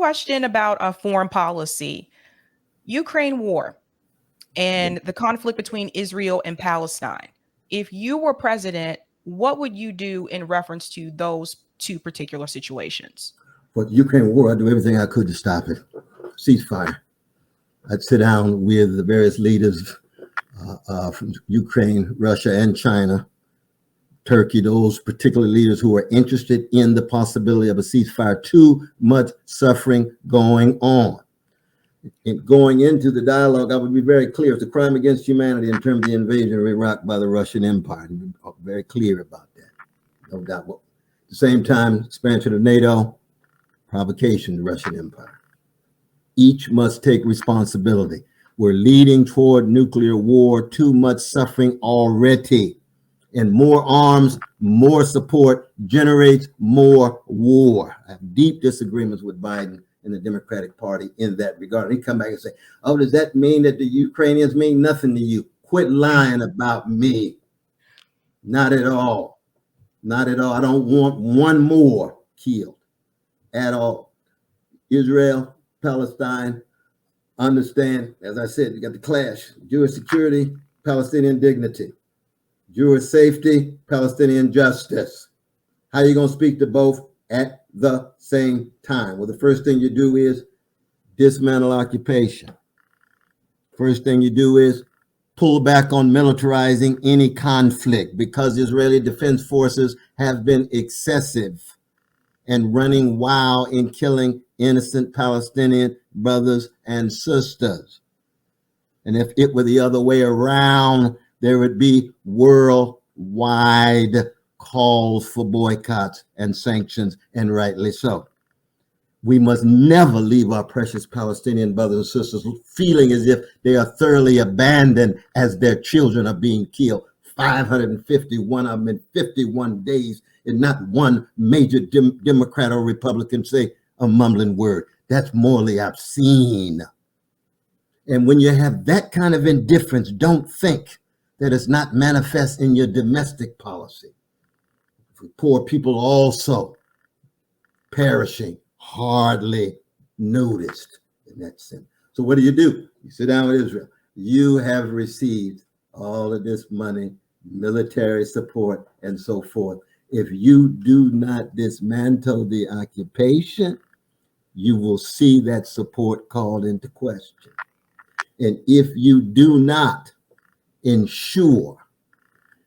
question about a foreign policy. Ukraine war and the conflict between Israel and Palestine. If you were president, what would you do in reference to those two particular situations? For the Ukraine war, I'd do everything I could to stop it. Ceasefire. I'd sit down with the various leaders from Ukraine, Russia, and China, Turkey, those particular leaders who are interested in the possibility of a ceasefire. Too much suffering going on. In going into the dialogue, I would be very clear. It's a crime against humanity in terms of the invasion of Iraq by the Russian Empire. I'd be very clear about that. No doubt. At the same time, expansion of NATO, provocation of the Russian Empire. Each must take responsibility. We're leading toward nuclear war. Too much suffering already. And more arms, more support generates more war. I have deep disagreements with Biden and the Democratic Party in that regard. He come back and say, oh, does that mean that the Ukrainians mean nothing to you? Quit lying about me. Not at all. Not at all. I don't want one more killed at all. Israel, Palestine, understand, as I said, you got the clash. Jewish security, Palestinian dignity. Jewish safety, Palestinian justice. How are you going to speak to both at the same time? Well, the first thing you do is dismantle occupation. First thing you do is pull back on militarizing any conflict, because Israeli defense forces have been excessive and running wild in killing innocent Palestinian brothers and sisters. And if it were the other way around, there would be worldwide calls for boycotts and sanctions, and rightly so. We must never leave our precious Palestinian brothers and sisters feeling as if they are thoroughly abandoned as their children are being killed. 551 of them in 51 days, and not one major Democrat or Republican say a mumbling word. That's morally obscene. And when you have that kind of indifference, don't think that it's not manifest in your domestic policy. For poor people also perishing, hardly noticed in that sense. So what do? You sit down with Israel. You have received all of this money, military support, and so forth. If you do not dismantle the occupation, you will see that support called into question. And if you do not ensure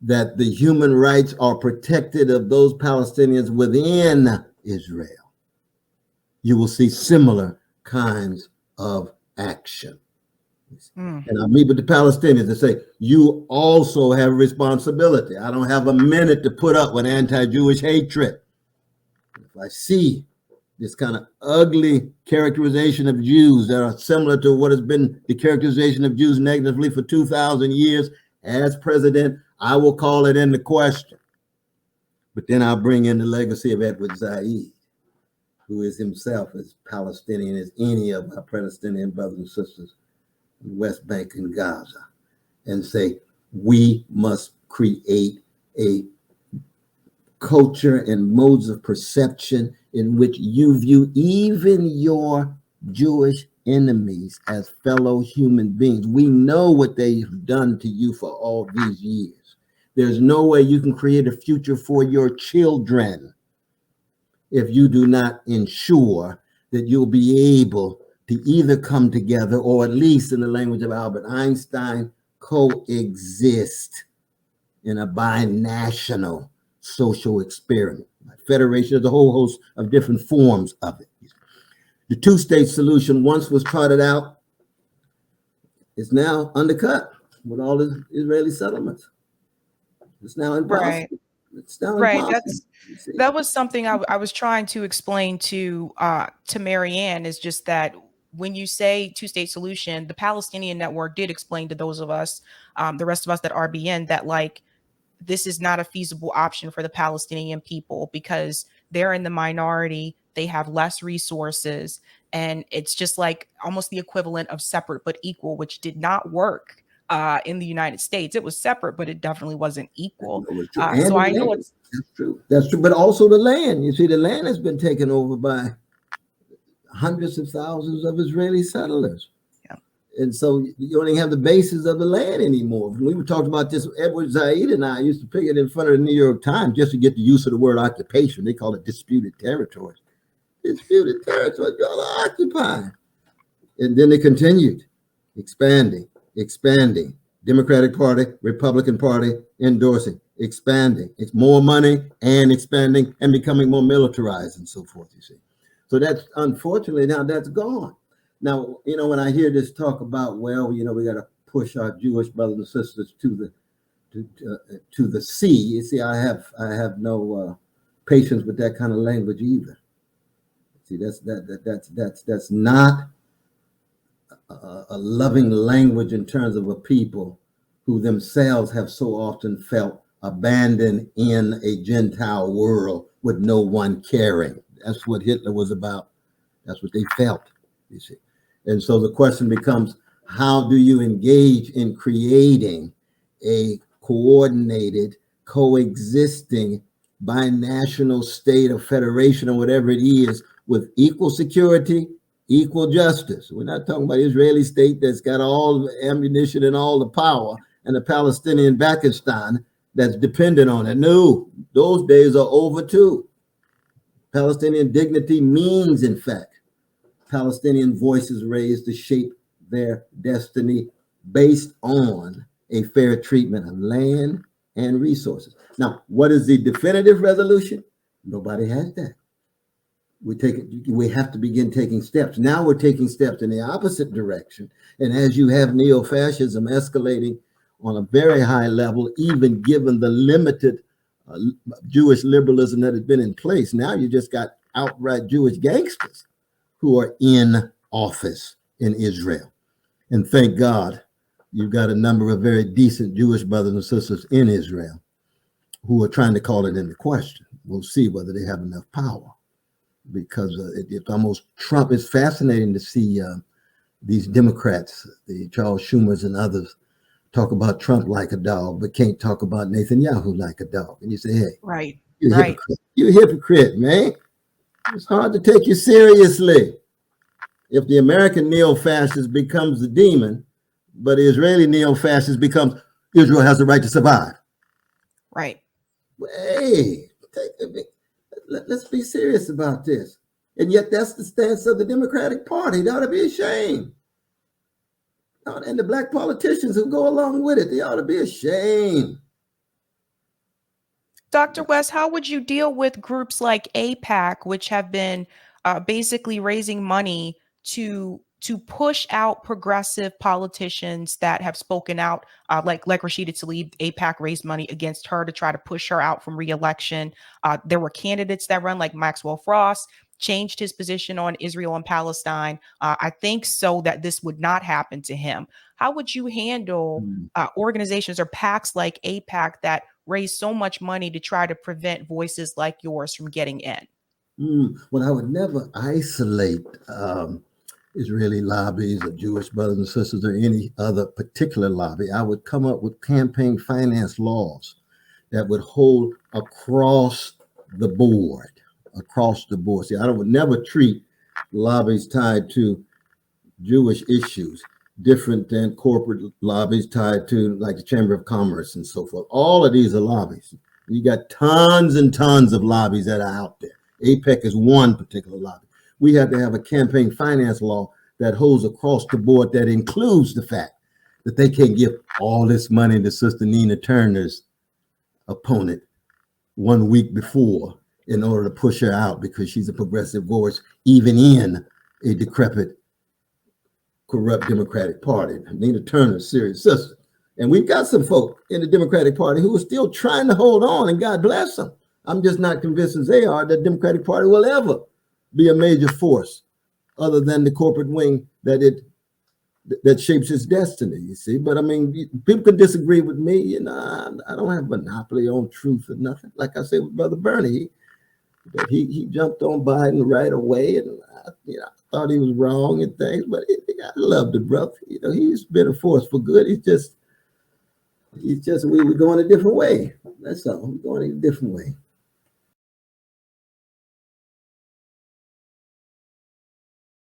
that the human rights are protected of those Palestinians within Israel, you will see similar kinds of action. And I meet with the Palestinians and say, you also have responsibility. I don't have a minute to put up with anti-Jewish hatred. If I see this kind of ugly characterization of Jews that are similar to what has been the characterization of Jews negatively for 2,000 years, as president, I will call it into question. But then I'll bring in the legacy of Edward Said, who is himself as Palestinian as any of our Palestinian brothers and sisters in the West Bank and Gaza, and say, we must create a culture and modes of perception in which you view even your Jewish enemies as fellow human beings. We know what they've done to you for all these years. There's no way you can create a future for your children if you do not ensure that you'll be able to either come together, or at least in the language of Albert Einstein, coexist in a binational social experiment. Federation is a whole host of different forms of it. The two-state solution once was trotted out, is now undercut with all the Israeli settlements. It's now impossible. Right. It's now Right. impossible. That was something I was trying to explain to Marianne, is just that when you say two-state solution, the Palestinian Network did explain to those of us, the rest of us that RBN, that like, this is not a feasible option for the Palestinian people because they're in the minority. They have less resources. And it's just like almost the equivalent of separate but equal, which did not work in the United States. It was separate, but it definitely wasn't equal. So I know that's true. That's true. But also the land. You see, the land has been taken over by hundreds of thousands of Israeli settlers. Yeah. And so you don't even have the basis of the land anymore. We were talking about this. Edward Said and I used to pick it in front of the New York Times just to get the use of the word occupation. They call it disputed territories. Disputed territory, y'all are occupying. And then they continued expanding. Democratic Party, Republican Party endorsing, expanding. It's more money and expanding and becoming more militarized and so forth, you see. So that's unfortunately now that's gone. Now, when I hear this talk about, well, we got to push our Jewish brothers and sisters to the sea. You see, I have no patience with that kind of language either. See, that's not a loving language in terms of a people who themselves have so often felt abandoned in a Gentile world with no one caring. That's what Hitler was about. That's what they felt, you see. And so the question becomes, how do you engage in creating a coordinated, coexisting binational state of federation or whatever it is with equal security, equal justice? We're not talking about Israeli state that's got all the ammunition and all the power and the Palestinian Pakistan that's dependent on it. No, those days are over too. Palestinian dignity means, in fact, Palestinian voices raised to shape their destiny based on a fair treatment of land and resources. Now, what is the definitive resolution? Nobody has that. We have to begin taking steps. Now we're taking steps in the opposite direction. And as you have neo-fascism escalating on a very high level, even given the limited Jewish liberalism that has been in place, now you just got outright Jewish gangsters who are in office in Israel. And thank God you've got a number of very decent Jewish brothers and sisters in Israel who are trying to call it into question. We'll see whether they have enough power, because it's almost Trump. It's fascinating to see these Democrats, the Charles Schumers and others, talk about Trump like a dog, but can't talk about Netanyahu like a dog. And you say, hey, right, you're a hypocrite. You're a hypocrite, man. It's hard to take you seriously. If the American neo-fascist becomes the demon, but the Israeli neo-fascist becomes Israel has the right to survive. Right. Hey, let's be serious about this. And yet that's the stance of the Democratic Party. They ought to be ashamed. And the black politicians who go along with it, they ought to be ashamed. Dr. West, how would you deal with groups like AIPAC, which have been basically raising money to push out progressive politicians that have spoken out, like Rashida Tlaib? AIPAC raised money against her to try to push her out from re-election. There were candidates that run, like Maxwell Frost, changed his position on Israel and Palestine, I think, so that this would not happen to him. How would you handle organizations or PACs like AIPAC that raise so much money to try to prevent voices like yours from getting in? Well, I would never isolate Israeli lobbies or Jewish brothers and sisters or any other particular lobby. I would come up with campaign finance laws that would hold across the board. See, I would never treat lobbies tied to Jewish issues different than corporate lobbies tied to, like, the Chamber of Commerce and so forth. All of these are lobbies. You got tons and tons of lobbies that are out there. AIPAC is one particular lobby. We have to have a campaign finance law that holds across the board, that includes the fact that they can't give all this money to Sister Nina Turner's opponent 1 week before in order to push her out because she's a progressive voice, even in a decrepit, corrupt Democratic Party. Nina Turner's serious sister. And we've got some folk in the Democratic Party who are still trying to hold on, and God bless them. I'm just not convinced as they are that the Democratic Party will ever be a major force other than the corporate wing that shapes its destiny, you see. But I mean, people could disagree with me, and I don't have a monopoly on truth or nothing. Like I said with Brother Bernie, he jumped on Biden right away, and I thought he was wrong and things, but I love the brother. He's been a force for good. We're going a different way. That's all. We're going a different way.